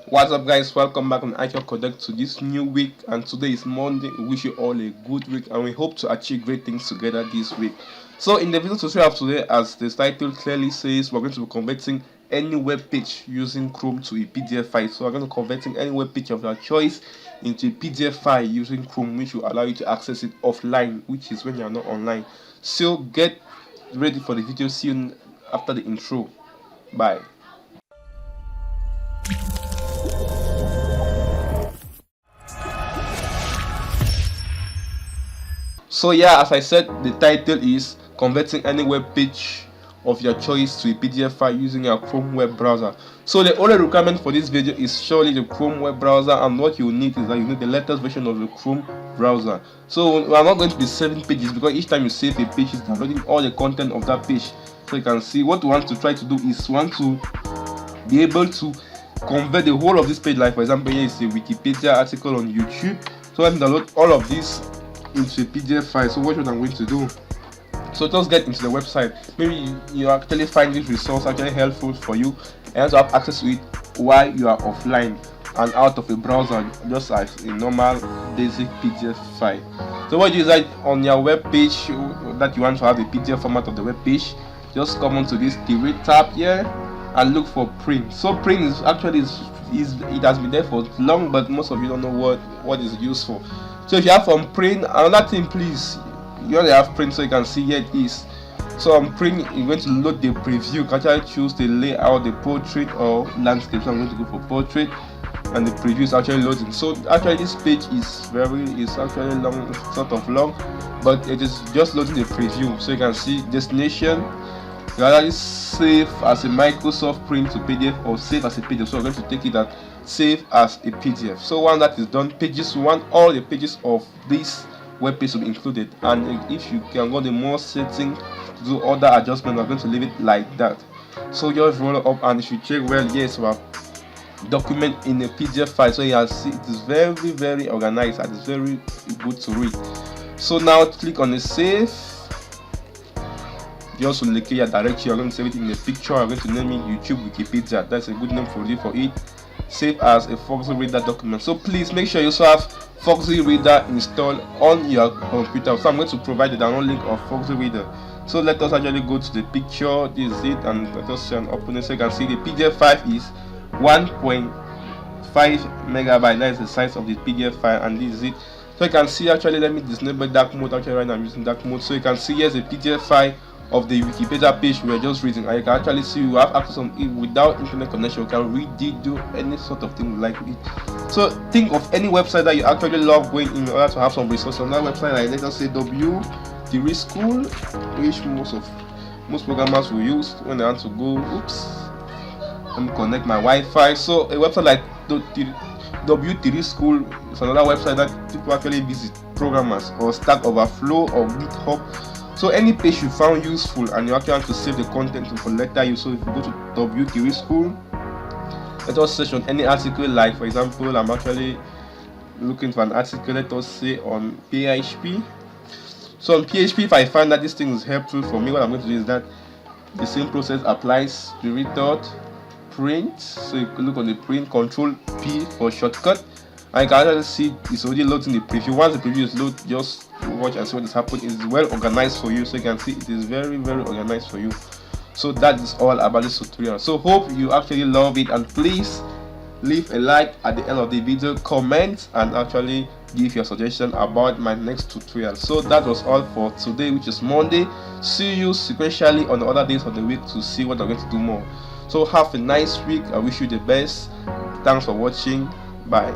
What's up, guys? Welcome back on IQcodec to this new week, and today is Monday. We wish you all a good week, and we hope to achieve great things together this week. So in the video tutorial of today, as the title clearly says, we're going to be converting any web page using Chrome to a PDF file. So we're going to be converting any web page of your choice into a PDF file using Chrome, which will allow you to access it offline, which is when you're not online. So get ready for the video. See you after the intro. Bye. So yeah, as I said, the title is converting any web page of your choice to a PDF file using your Chrome web browser. So the only requirement for this video is surely the Chrome web browser, and what you need is that you need the latest version of the Chrome browser. So we are not going to be saving pages, because each time you save a page, it's downloading all the content of that page. So you can see what we want to try to do is want to be able to convert the whole of this page. Like for example, here is a Wikipedia article on YouTube. So I can download all of this into a PDF file. So what I'm going to do, so just get into the website. Maybe you actually find this resource actually helpful for you and to have access to it while you are offline and out of a browser, just as a normal basic PDF file. So what you do is that on your web page that you want to have the PDF format of the web page, just come onto this delete tab here and look for print. So print is actually it has been there for long, but most of you don't know what is used for. So if you have from print, another thing, please, you only have print, so you can see here it is. So on print, you're going to load the preview. You can actually choose the layout, the portrait or landscape. So I'm going to go for portrait, and the preview is actually loading. So actually this page is actually long, sort of long, but it is just loading the preview. So you can see destination. You can actually save as a Microsoft print to PDF or save as a PDF. So I'm going to take it that save as a PDF. So once that is done, pages, we want all the pages of this web page to be included, and if you can go the more setting to do other adjustments, I'm going to leave it like that. So just roll it up, and if you check well, yes, we have document in a PDF file. So you can see it is very organized and it's very good to read. So now click on the save. You also locate your directory. You're going to save it in a picture. I'm going to name it YouTube Wikipedia. That's a good name for you for it. Save as a Foxy Reader document. So please make sure you also have Foxy Reader installed on your computer. So I'm going to provide the download link of Foxy Reader. So let us actually go to the picture. This is it, and let us open it so you can see the PDF file is 1.5 megabyte. That is the size of the PDF file, and this is it. So you can see, actually, let me disable dark mode. Actually right now I'm using dark mode. So you can see here's a PDF file of the Wikipedia page we were just reading, and you can actually see you have access on it without internet connection. You can read it, do any sort of thing like it. So think of any website that you actually love going in order to have some resources on that website, like let us say W3 School, which most programmers will use when they want to go. Let me connect my Wi-Fi. So a website like W3 School is another website that people actually visit, programmers, or Stack Overflow or GitHub. So any page you found useful and you actually want to save the content for later use. So if you go to W3 School, let us search on any article. Like for example, I'm actually looking for an article, let us say on PHP. So on PHP, if I find that this thing is helpful for me, what I'm going to do is that the same process applies to read dot print. So you can look on the print, Control P for shortcut, and you can actually see it's already loading the preview. Once the preview is loaded, just watch and see what is happening. It's well organized for you, so you can see it is very organized for you. So that is all about this tutorial. So hope you actually love it, and please leave a like at the end of the video, comment, and actually give your suggestion about my next tutorial. So that was all for today, which is Monday. See you sequentially on the other days of the week to see what I'm going to do more. So have a nice week. I wish you the best. Thanks for watching. Bye.